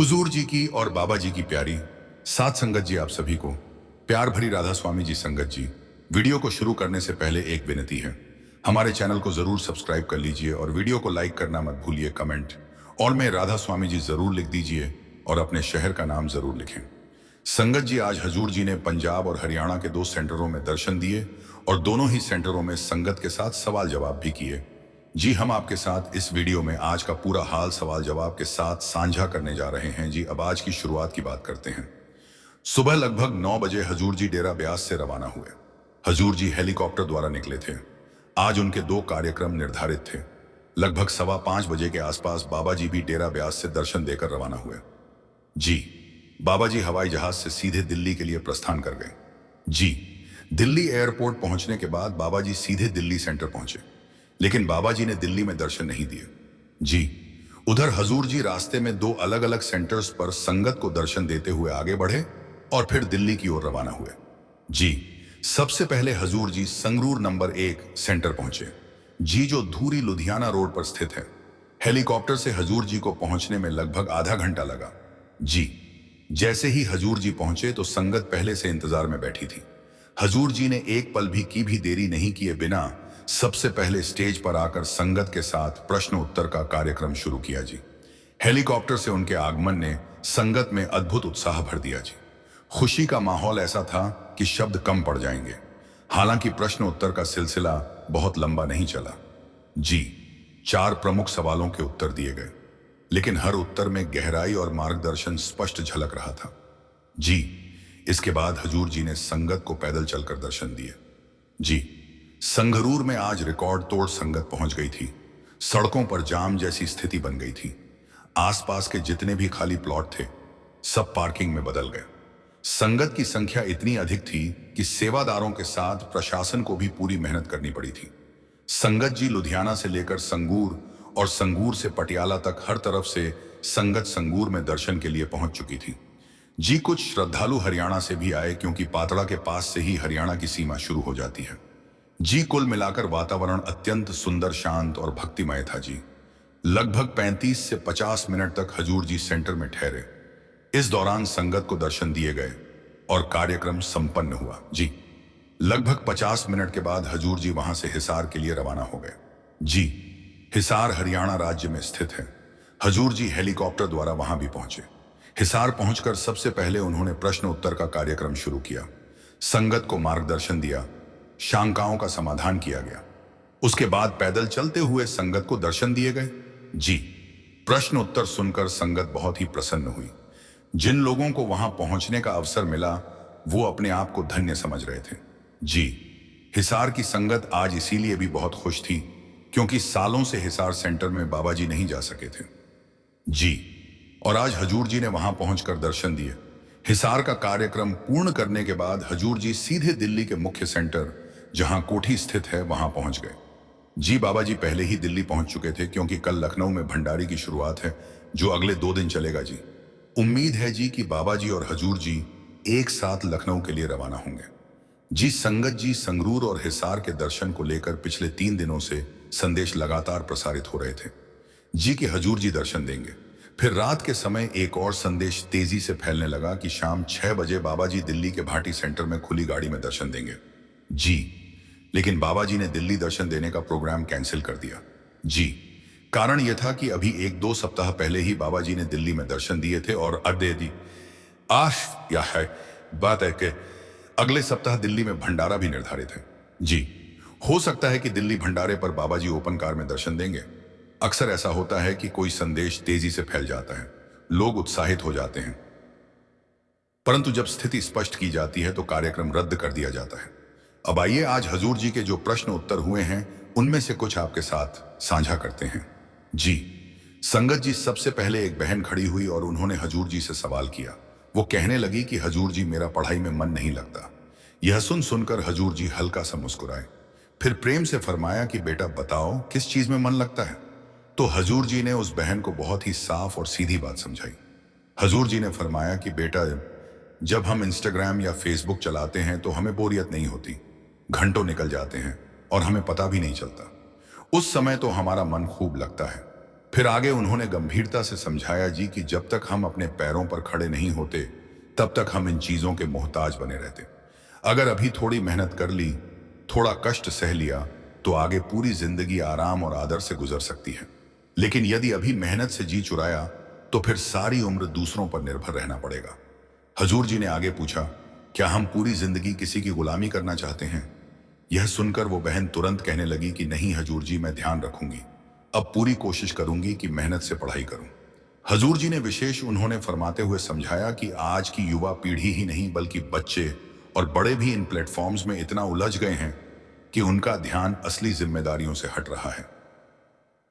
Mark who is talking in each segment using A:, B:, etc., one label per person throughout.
A: हुजूर जी की और बाबा जी की प्यारी साथ संगत जी, आप सभी को प्यार भरी राधा स्वामी जी संगत जी। वीडियो को शुरू करने से पहले एक विनती है, हमारे चैनल को जरूर सब्सक्राइब कर लीजिए और वीडियो को लाइक करना मत भूलिए। कमेंट और में राधा स्वामी जी जरूर लिख दीजिए और अपने शहर का नाम जरूर लिखें। संगत जी, आज हजूर जी ने पंजाब और हरियाणा के 2 सेंटरों में दर्शन दिए और दोनों ही सेंटरों में संगत के साथ सवाल जवाब भी किए। जी, हम आपके साथ इस वीडियो में आज का पूरा हाल सवाल जवाब के साथ साझा करने जा रहे हैं। जी, अब आज की शुरुआत की बात करते हैं। सुबह लगभग 9 बजे हजूर जी डेरा ब्यास से रवाना हुए। हजूर जी हेलीकॉप्टर द्वारा निकले थे। आज उनके 2 कार्यक्रम निर्धारित थे। लगभग 5:15 बजे के आसपास बाबा जी भी डेरा ब्यास से दर्शन देकर रवाना हुए। जी, बाबा जी हवाई जहाज से सीधे दिल्ली के लिए प्रस्थान कर गए। जी, दिल्ली एयरपोर्ट पहुंचने के बाद बाबा जी सीधे दिल्ली सेंटर पहुंचे, लेकिन बाबा जी ने दिल्ली में दर्शन नहीं दिए। जी, उधर हजूर जी रास्ते में 2 अलग अलग सेंटर्स पर संगत को दर्शन देते हुए आगे बढ़े और फिर दिल्ली की ओर रवाना हुए। जी, सबसे पहले हजूर जी संगरूर नंबर 1 सेंटर पहुंचे, जी, जो धूरी लुधियाना रोड पर स्थित है। हेलीकॉप्टर से हजूर जी को पहुंचने में लगभग आधा घंटा लगा। जी, जैसे ही हजूर जी पहुंचे तो संगत पहले से इंतजार में बैठी थी। हजूर जी ने एक पल भी देरी नहीं किए बिना सबसे पहले स्टेज पर आकर संगत के साथ प्रश्न उत्तर का कार्यक्रम शुरू किया। जी, हेलीकॉप्टर से उनके आगमन ने संगत में अद्भुत उत्साह भर दिया। जी, खुशी का माहौल ऐसा था कि शब्द कम पड़ जाएंगे। हालांकि प्रश्न उत्तर का सिलसिला बहुत लंबा नहीं चला। जी, 4 प्रमुख सवालों के उत्तर दिए गए, लेकिन हर उत्तर में गहराई और मार्गदर्शन स्पष्ट झलक रहा था। जी, इसके बाद हजूर जी ने संगत को पैदल चलकर दर्शन दिए। जी, संगरूर में आज रिकॉर्ड तोड़ संगत पहुंच गई थी। सड़कों पर जाम जैसी स्थिति बन गई थी। आसपास के जितने भी खाली प्लॉट थे सब पार्किंग में बदल गए। संगत की संख्या इतनी अधिक थी कि सेवादारों के साथ प्रशासन को भी पूरी मेहनत करनी पड़ी थी। संगत जी लुधियाना से लेकर संगूर और संगूर से पटियाला तक हर तरफ से संगत संगूर में दर्शन के लिए पहुंच चुकी थी। जी, कुछ श्रद्धालु हरियाणा से भी आए, क्योंकि पातड़ा के पास से ही हरियाणा की सीमा शुरू हो जाती है। जी, कुल मिलाकर वातावरण अत्यंत सुंदर, शांत और भक्तिमय था। जी, लगभग 35 से 50 मिनट तक हजूर जी सेंटर में ठहरे। इस दौरान संगत को दर्शन दिए गए और कार्यक्रम संपन्न हुआ। जी, लगभग 50 मिनट के बाद हजूर जी वहां से हिसार के लिए रवाना हो गए। जी, हिसार हरियाणा राज्य में स्थित है। हजूर जी हेलीकॉप्टर द्वारा वहां भी पहुंचे। हिसार पहुंचकर सबसे पहले उन्होंने प्रश्न उत्तर का कार्यक्रम शुरू किया। संगत को मार्गदर्शन दिया, शंकाओं का समाधान किया गया। उसके बाद पैदल चलते हुए संगत को दर्शन दिए गए। जी, प्रश्न उत्तर सुनकर संगत बहुत ही प्रसन्न हुई। जिन लोगों को वहां पहुंचने का अवसर मिला वो अपने आप को धन्य समझ रहे थे। जी, हिसार की संगत आज इसीलिए भी बहुत खुश थी क्योंकि सालों से हिसार सेंटर में बाबा जी नहीं जा सके थे। जी, और आज हजूर जी ने वहां पहुंचकर दर्शन दिए। हिसार का कार्यक्रम पूर्ण करने के बाद हजूर जी सीधे दिल्ली के मुख्य सेंटर, जहां कोठी स्थित है, वहां पहुंच गए। जी, बाबा जी पहले ही दिल्ली पहुंच चुके थे क्योंकि कल लखनऊ में भंडारी की शुरुआत है जो अगले 2 दिन चलेगा। जी, उम्मीद है जी कि बाबा जी और हजूर जी एक साथ लखनऊ के लिए रवाना होंगे। जी, संगत जी संगरूर और हिसार के दर्शन को लेकर पिछले 3 दिनों से संदेश लगातार प्रसारित हो रहे थे। जी, कि हजूर जी दर्शन देंगे। फिर रात के समय एक और संदेश तेजी से फैलने लगा कि शाम 6 बजे बाबा जी दिल्ली के भाटी सेंटर में खुली गाड़ी में दर्शन देंगे। जी, लेकिन बाबा जी ने दिल्ली दर्शन देने का प्रोग्राम कैंसिल कर दिया। जी, कारण यह था कि अभी 1-2 सप्ताह पहले ही बाबा जी ने दिल्ली में दर्शन दिए थे और आश या है बात है कि अगले सप्ताह दिल्ली में भंडारा भी निर्धारित है। जी, हो सकता है कि दिल्ली भंडारे पर बाबा जी ओपन कार में दर्शन देंगे। अक्सर ऐसा होता है कि कोई संदेश तेजी से फैल जाता है, लोग उत्साहित हो जाते हैं, परंतु जब स्थिति स्पष्ट की जाती है तो कार्यक्रम रद्द कर दिया जाता है। अब आइए आज हजूर जी के जो प्रश्न उत्तर हुए हैं उनमें से कुछ आपके साथ साझा करते हैं। जी, संगत जी, सबसे पहले एक बहन खड़ी हुई और उन्होंने हजूर जी से सवाल किया। वो कहने लगी कि हजूर जी, मेरा पढ़ाई में मन नहीं लगता। यह सुनकर हजूर जी हल्का सा मुस्कुराए, फिर प्रेम से फरमाया कि बेटा बताओ किस चीज में मन लगता है। तो हजूर जी ने उस बहन को बहुत ही साफ और सीधी बात समझाई। हजूर जी ने फरमाया कि बेटा, जब हम इंस्टाग्राम या फेसबुक चलाते हैं तो हमें बोरियत नहीं होती। घंटों निकल जाते हैं और हमें पता भी नहीं चलता। उस समय तो हमारा मन खूब लगता है। फिर आगे उन्होंने गंभीरता से समझाया जी कि जब तक हम अपने पैरों पर खड़े नहीं होते तब तक हम इन चीजों के मोहताज बने रहते। अगर अभी थोड़ी मेहनत कर ली, थोड़ा कष्ट सह लिया, तो आगे पूरी जिंदगी आराम और आदर से गुजर सकती है। लेकिन यदि अभी मेहनत से जी चुराया तो फिर सारी उम्र दूसरों पर निर्भर रहना पड़ेगा। हजूर जी ने आगे पूछा, क्या हम पूरी जिंदगी किसी की गुलामी करना चाहते हैं? यह सुनकर वो बहन तुरंत कहने लगी कि नहीं हजूर जी, मैं ध्यान रखूंगी। अब पूरी कोशिश करूंगी कि मेहनत से पढ़ाई करूं। हजूर जी ने विशेष उन्होंने फरमाते हुए समझाया कि आज की युवा पीढ़ी ही नहीं बल्कि बच्चे और बड़े भी इन प्लेटफॉर्म्स में इतना उलझ गए हैं कि उनका ध्यान असली जिम्मेदारियों से हट रहा है।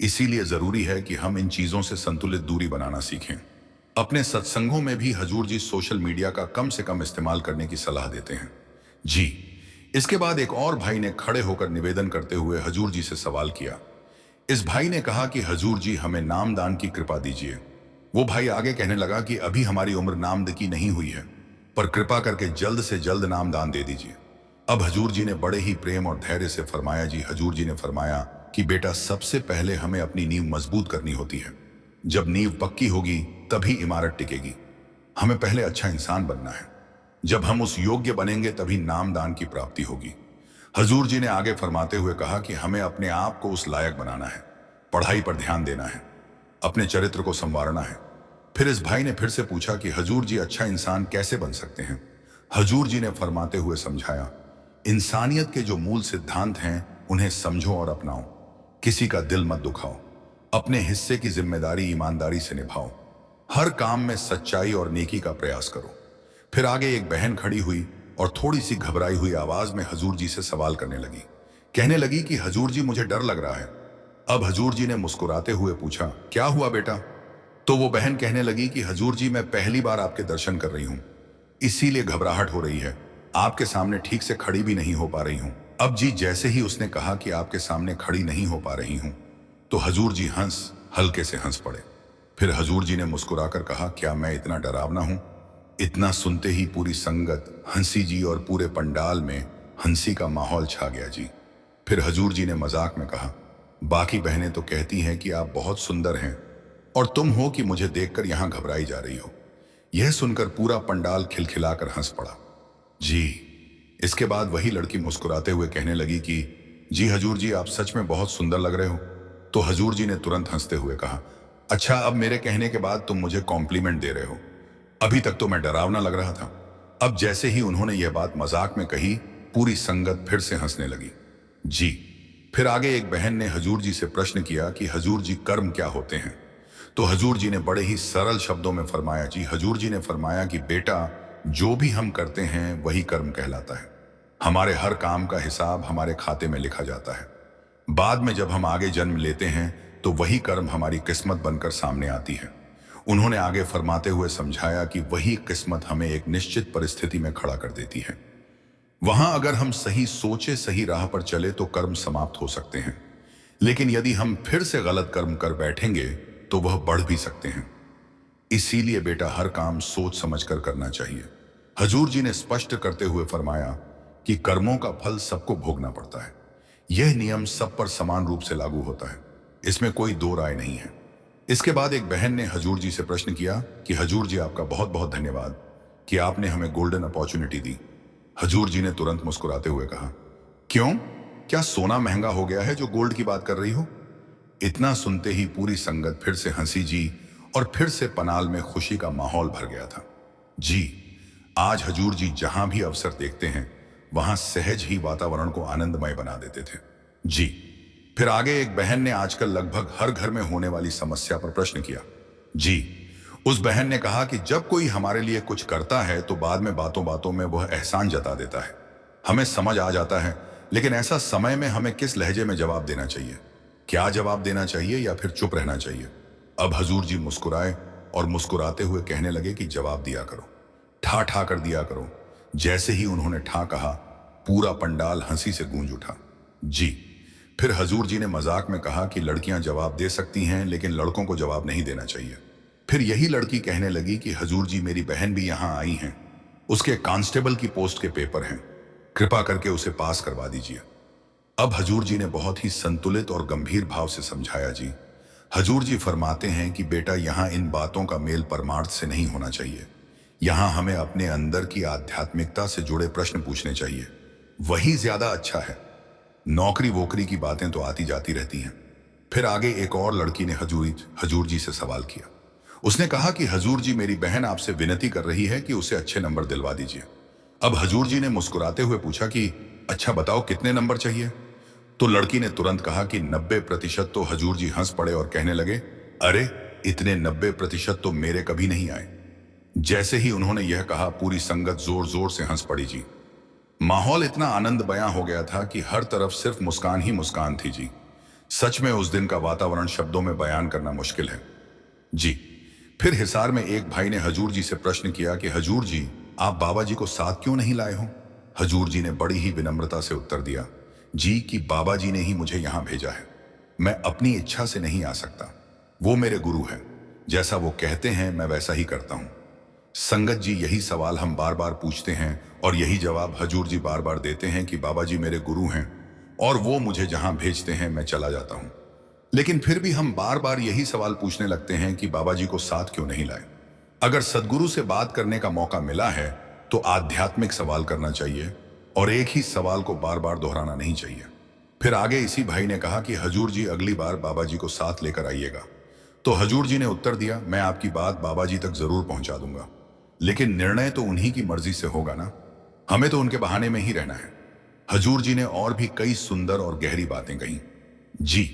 A: इसीलिए जरूरी है कि हम इन चीजों से संतुलित दूरी बनाना सीखें। अपने सत्संगों में भी हजूर जी सोशल मीडिया का कम से कम इस्तेमाल करने की सलाह देते हैं। जी। इसके बाद एक और भाई ने खड़े होकर निवेदन करते हुए हजूर जी से सवाल किया। इस भाई ने कहा कि हजूर जी, हमें नामदान की कृपा दीजिए। वो भाई आगे कहने लगा कि अभी हमारी उम्र नामद की नहीं हुई है, पर कृपा करके जल्द से जल्द नामदान दे दीजिए। अब हजूर जी ने बड़े ही प्रेम और धैर्य से फरमाया। जी, हजूर जी ने फरमाया कि बेटा, सबसे पहले हमें अपनी नींव मजबूत करनी होती है। जब नींव पक्की होगी तभी इमारत टिकेगी। हमें पहले अच्छा इंसान बनना है। जब हम उस योग्य बनेंगे तभी नामदान की प्राप्ति होगी। हजूर जी ने आगे फरमाते हुए कहा कि हमें अपने आप को उस लायक बनाना है, पढ़ाई पर ध्यान देना है, अपने चरित्र को संवारना है। फिर इस भाई ने फिर से पूछा कि हजूर जी, अच्छा इंसान कैसे बन सकते हैं? हजूर जी ने फरमाते हुए समझाया, इंसानियत के जो मूल सिद्धांत हैं उन्हें समझो और अपनाओ। किसी का दिल मत दुखाओ, अपने हिस्से की जिम्मेदारी ईमानदारी से निभाओ, हर काम में सच्चाई और नेकी का प्रयास करो। फिर आगे एक बहन खड़ी हुई और थोड़ी सी घबराई हुई आवाज में हजूर जी से सवाल करने लगी। कहने लगी कि हजूर जी, मुझे डर लग रहा है। अब हजूर जी ने मुस्कुराते हुए पूछा, क्या हुआ बेटा? तो वो बहन कहने लगी कि हजूर जी, मैं पहली बार आपके दर्शन कर रही हूं, इसीलिए घबराहट हो रही है। आपके सामने ठीक से खड़ी भी नहीं हो पा रही हूं। अब जी जैसे ही उसने कहा कि आपके सामने खड़ी नहीं हो पा रही हूं, तो हजूर जी हल्के से हंस पड़े। फिर हजूर जी ने मुस्कुराकर कहा, क्या मैं इतना डरावना हूं? इतना सुनते ही पूरी संगत हंसी जी और पूरे पंडाल में हंसी का माहौल छा गया जी। फिर हजूर जी ने मजाक में कहा, बाकी बहनें तो कहती हैं कि आप बहुत सुंदर हैं और तुम हो कि मुझे देखकर यहां घबराई जा रही हो। यह सुनकर पूरा पंडाल खिलखिलाकर हंस पड़ा। जी। इसके बाद वही लड़की मुस्कुराते हुए कहने लगी कि जी हजूर जी, आप सच में बहुत सुंदर लग रहे हो। तो हजूर जी ने तुरंत हंसते हुए कहा, अच्छा, अब मेरे कहने के बाद तुम मुझे कॉम्प्लीमेंट दे रहे हो। अभी तक तो मैं डरावना लग रहा था। अब जैसे ही उन्होंने यह बात मजाक में कही, पूरी संगत फिर से हंसने लगी। जी। फिर आगे एक बहन ने हजूर जी से प्रश्न किया कि हजूर जी, कर्म क्या होते हैं? तो हजूर जी ने बड़े ही सरल शब्दों में फरमाया। जी, हजूर जी ने फरमाया कि बेटा, जो भी हम करते हैं वही कर्म कहलाता है। हमारे हर काम का हिसाब हमारे खाते में लिखा जाता है। बाद में जब हम आगे जन्म लेते हैं तो वही कर्म हमारी किस्मत बनकर सामने आती है। उन्होंने आगे फरमाते हुए समझाया कि वही किस्मत हमें एक निश्चित परिस्थिति में खड़ा कर देती है। वहां अगर हम सही सोचे, सही राह पर चले तो कर्म समाप्त हो सकते हैं, लेकिन यदि हम फिर से गलत कर्म कर बैठेंगे तो वह बढ़ भी सकते हैं। इसीलिए बेटा, हर काम सोच समझकर करना चाहिए। हजूर जी ने स्पष्ट करते हुए फरमाया कि कर्मों का फल सबको भोगना पड़ता है। यह नियम सब पर समान रूप से लागू होता है, इसमें कोई दो राय नहीं है। इसके बाद एक बहन ने हजूर जी से प्रश्न किया कि हजूर जी, आपका बहुत बहुत धन्यवाद कि आपने हमें गोल्डन अपॉर्चुनिटी दी। हजूर जी ने तुरंत मुस्कुराते हुए कहा, क्यों? क्या सोना महंगा हो गया है जो गोल्ड की बात कर रही हो? इतना सुनते ही पूरी संगत फिर से हंसी जी और फिर से पनाल में खुशी का माहौल भर गया था। जी। आज हजूर जी जहां भी अवसर देखते हैं वहां सहज ही वातावरण को आनंदमय बना देते थे। जी। फिर आगे एक बहन ने आजकल लगभग हर घर में होने वाली समस्या पर प्रश्न किया। जी। उस बहन ने कहा कि जब कोई हमारे लिए कुछ करता है तो बाद में बातों बातों में वह एहसान जता देता है। हमें समझ आ जाता है, लेकिन ऐसा समय में हमें किस लहजे में जवाब देना चाहिए? क्या जवाब देना चाहिए या फिर चुप रहना चाहिए? अब हजूर जी मुस्कुराए और मुस्कुराते हुए कहने लगे कि जवाब दिया करो, ठा ठा कर दिया करो। जैसे ही उन्होंने ठा कहा, पूरा पंडाल हंसी से गूंज उठा। जी। फिर हजूर जी ने मजाक में कहा कि लड़कियां जवाब दे सकती हैं, लेकिन लड़कों को जवाब नहीं देना चाहिए। फिर यही लड़की कहने लगी कि हजूर जी, मेरी बहन भी यहां आई हैं, उसके कांस्टेबल की पोस्ट के पेपर हैं, कृपा करके उसे पास करवा दीजिए। अब हजूर जी ने बहुत ही संतुलित और गंभीर भाव से समझाया। जी, हजूर जी फरमाते हैं कि बेटा, यहाँ इन बातों का मेल परमार्थ से नहीं होना चाहिए। यहाँ हमें अपने अंदर की आध्यात्मिकता से जुड़े प्रश्न पूछने चाहिए, वही ज्यादा अच्छा है। नौकरी वोकरी की बातें तो आती जाती रहती हैं। फिर आगे एक और लड़की ने हजूर जी से सवाल किया। उसने कहा कि हजूर जी, मेरी बहन आपसे विनती कर रही है कि उसे अच्छे नंबर दिलवा दीजिए। अब हजूर जी ने मुस्कुराते हुए पूछा कि अच्छा बताओ, कितने नंबर चाहिए? तो लड़की ने तुरंत कहा कि 90%। तो हजूर जी हंस पड़े और कहने लगे, अरे इतने 90% तो मेरे कभी नहीं आए। जैसे ही उन्होंने यह कहा, पूरी संगत जोर जोर से हंस पड़ी जी। माहौल इतना आनंद बयां हो गया था कि हर तरफ सिर्फ मुस्कान ही मुस्कान थी जी। सच में उस दिन का वातावरण शब्दों में बयान करना मुश्किल है जी। फिर हिसार में एक भाई ने हजूर जी से प्रश्न किया कि हजूर जी, आप बाबा जी को साथ क्यों नहीं लाए हो? हजूर जी ने बड़ी ही विनम्रता से उत्तर दिया, जी कि बाबा जी ने ही मुझे यहां भेजा है। मैं अपनी इच्छा से नहीं आ सकता। वो मेरे गुरु हैं। जैसा वो कहते हैं मैं वैसा ही करता हूं। संगत जी, यही सवाल हम बार बार पूछते हैं और यही जवाब हजूर जी बार बार देते हैं कि बाबा जी मेरे गुरु हैं और वो मुझे जहां भेजते हैं मैं चला जाता हूं। लेकिन फिर भी हम बार बार यही सवाल पूछने लगते हैं कि बाबा जी को साथ क्यों नहीं लाए। अगर सदगुरु से बात करने का मौका मिला है तो आध्यात्मिक सवाल करना चाहिए और एक ही सवाल को बार बार दोहराना नहीं चाहिए। फिर आगे इसी भाई ने कहा कि हजूर जी, अगली बार बाबा जी को साथ लेकर आइएगा। तो हजूर जी ने उत्तर दिया, मैं आपकी बात बाबा जी तक जरूर पहुंचा दूंगा, लेकिन निर्णय तो उन्हीं की मर्जी से होगा ना। हमें तो उनके बहाने में ही रहना है। हजूर जी ने और भी कई सुंदर और गहरी बातें कही जी।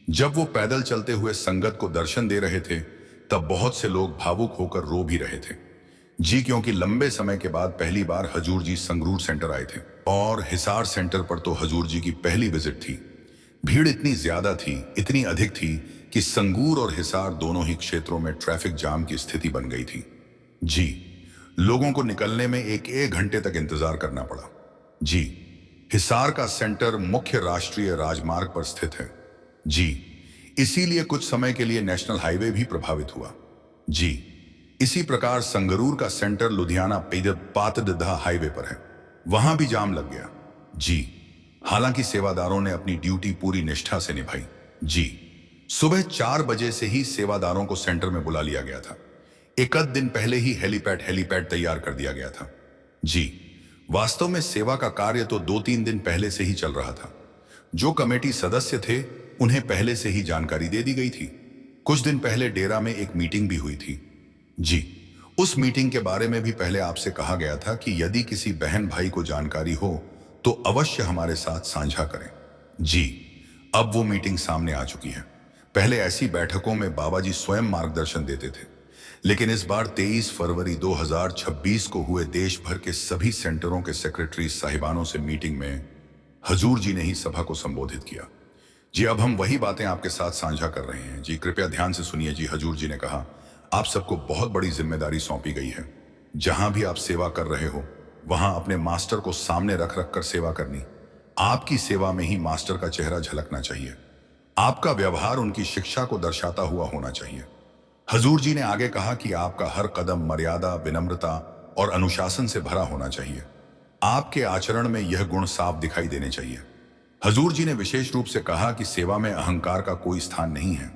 A: जब वो पैदल चलते हुए संगत को दर्शन दे रहे थे तब बहुत से लोग भावुक होकर रो भी रहे थे जी, क्योंकि लंबे समय के बाद पहली बार हजूर जी संगरूर सेंटर आए थे और हिसार सेंटर पर तो हजूर जी की पहली विजिट थी। भीड़ इतनी ज्यादा थी, इतनी अधिक थी कि संगरूर और हिसार दोनों ही क्षेत्रों में ट्रैफिक जाम की स्थिति बन गई थी जी। लोगों को निकलने में एक एक घंटे तक इंतजार करना पड़ा जी। हिसार का सेंटर मुख्य राष्ट्रीय राजमार्ग पर स्थित है जी, इसीलिए कुछ समय के लिए नेशनल हाईवे भी प्रभावित हुआ जी। इसी प्रकार संगरूर का सेंटर लुधियाना पातदहा हाईवे पर है, वहां भी जाम लग गया जी। हालांकि सेवादारों ने अपनी ड्यूटी पूरी निष्ठा से निभाई जी। सुबह 4 बजे से ही सेवादारों को सेंटर में बुला लिया गया था। एक आध दिन पहले ही हेलीपैड तैयार कर दिया गया था जी। वास्तव में सेवा का कार्य तो 2-3 दिन पहले से ही चल रहा था। जो कमेटी सदस्य थे उन्हें पहले से ही जानकारी दे दी गई थी। कुछ दिन पहले डेरा में एक मीटिंग भी हुई थी जी। उस मीटिंग के बारे में भी पहले आपसे कहा गया था कि यदि किसी बहन भाई को जानकारी हो तो अवश्य हमारे साथ साझा करें जी। अब वो मीटिंग सामने आ चुकी है। पहले ऐसी बैठकों में बाबा जी स्वयं मार्गदर्शन देते थे, लेकिन इस बार 23 फरवरी 2026 को हुए देश भर के सभी सेंटरों के सेक्रेटरी साहिबानों से मीटिंग में हजूर जी ने ही सभा को संबोधित किया जी। अब हम वही बातें आपके साथ साझा कर रहे हैं जी, कृपया ध्यान से सुनिए जी। हजूर जी ने कहा, आप सबको बहुत बड़ी जिम्मेदारी सौंपी गई है। जहां भी आप सेवा कर रहे हो वहां अपने मास्टर को सामने रख रख कर सेवा करनी। आपकी सेवा में ही मास्टर का चेहरा झलकना चाहिए। आपका व्यवहार उनकी शिक्षा को दर्शाता हुआ होना चाहिए। हजूर जी ने आगे कहा कि आपका हर कदम मर्यादा, विनम्रता और अनुशासन से भरा होना चाहिए। आपके आचरण में यह गुण साफ दिखाई देने चाहिए। हजूर जी ने विशेष रूप से कहा कि सेवा में अहंकार का कोई स्थान नहीं है।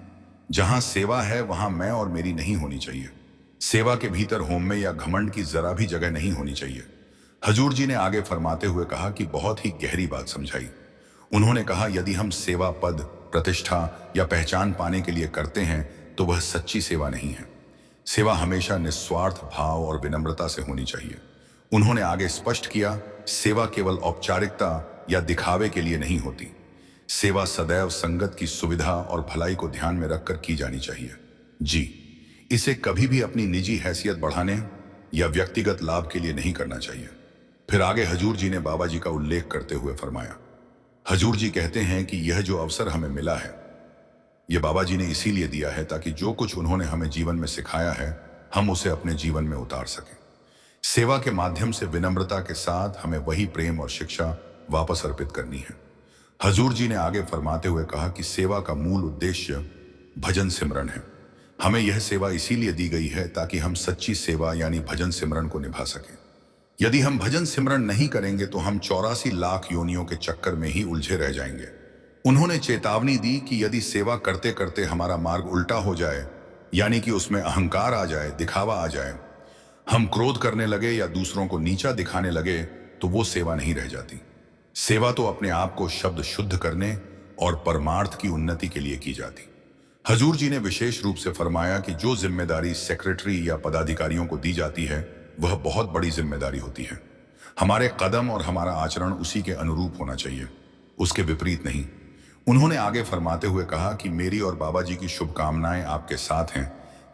A: जहां सेवा है वहां मैं और मेरी नहीं होनी चाहिए। सेवा के भीतर होम में या घमंड की जरा भी जगह नहीं होनी चाहिए। हजूर जी ने आगे फरमाते हुए कहा कि बहुत ही गहरी बात समझाई। उन्होंने कहा, यदि हम सेवा पद, प्रतिष्ठा या पहचान पाने के लिए करते हैं तो वह सच्ची सेवा नहीं है। सेवा हमेशा निस्वार्थ भाव और विनम्रता से होनी चाहिए। उन्होंने आगे स्पष्ट किया, सेवा केवल औपचारिकता या दिखावे के लिए नहीं होती। सेवा सदैव संगत की सुविधा और भलाई को ध्यान में रखकर की जानी चाहिए जी। इसे कभी भी अपनी निजी हैसियत बढ़ाने या व्यक्तिगत लाभ के लिए नहीं करना चाहिए। फिर आगे हजूर जी ने बाबा जी का उल्लेख करते हुए फरमाया, हजूर जी कहते हैं कि यह जो अवसर हमें मिला है यह बाबा जी ने इसीलिए दिया है ताकि जो कुछ उन्होंने हमें जीवन में सिखाया है हम उसे अपने जीवन में उतार सकें। सेवा के माध्यम से विनम्रता के साथ हमें वही प्रेम और शिक्षा वापस अर्पित करनी है। हजूर जी ने आगे फरमाते हुए कहा कि सेवा का मूल उद्देश्य भजन सिमरन है। हमें यह सेवा इसीलिए दी गई है ताकि हम सच्ची सेवा यानी भजन सिमरन को निभा सकें। यदि हम भजन सिमरन नहीं करेंगे तो हम 84 लाख योनियों के चक्कर में ही उलझे रह जाएंगे। उन्होंने चेतावनी दी कि यदि सेवा करते करते हमारा मार्ग उल्टा हो जाए, यानी कि उसमें अहंकार आ जाए, दिखावा आ जाए, हम क्रोध करने लगे या दूसरों को नीचा दिखाने लगे, तो वो सेवा नहीं रह जाती। सेवा तो अपने आप को शब्द शुद्ध करने और परमार्थ की उन्नति के लिए की जाती। हजूर जी ने विशेष रूप से फरमाया कि जो जिम्मेदारी सेक्रेटरी या पदाधिकारियों को दी जाती है वह बहुत बड़ी जिम्मेदारी होती है। हमारे कदम और हमारा आचरण उसी के अनुरूप होना चाहिए, उसके विपरीत नहीं। उन्होंने आगे फरमाते हुए कहा कि मेरी और बाबा जी की शुभकामनाएं आपके साथ हैं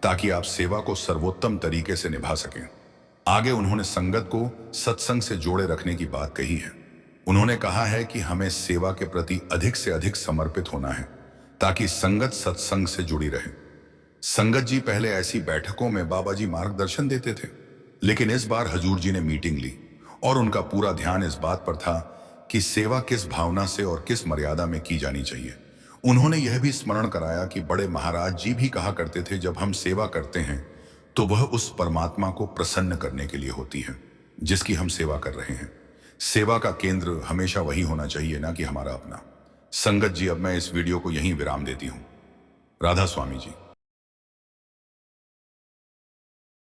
A: ताकि आप सेवा को सर्वोत्तम तरीके से निभा सकें। आगे उन्होंने संगत को सत्संग से जोड़े रखने की बात कही है। उन्होंने कहा है कि हमें सेवा के प्रति अधिक से अधिक समर्पित होना है ताकि संगत सत्संग से जुड़ी रहे। संगत जी पहले ऐसी बैठकों में बाबा जी मार्गदर्शन देते थे, लेकिन इस बार हजूर जी ने मीटिंग ली और उनका पूरा ध्यान इस बात पर था कि सेवा किस भावना से और किस मर्यादा में की जानी चाहिए। उन्होंने यह भी स्मरण कराया कि बड़े महाराज जी भी कहा करते थे, जब हम सेवा करते हैं तो वह उस परमात्मा को प्रसन्न करने के लिए होती है जिसकी हम सेवा कर रहे हैं। सेवा का केंद्र हमेशा वही होना चाहिए, ना कि हमारा अपना। संगत जी, अब मैं इस वीडियो को यहीं विराम देती हूँ। राधा स्वामी जी।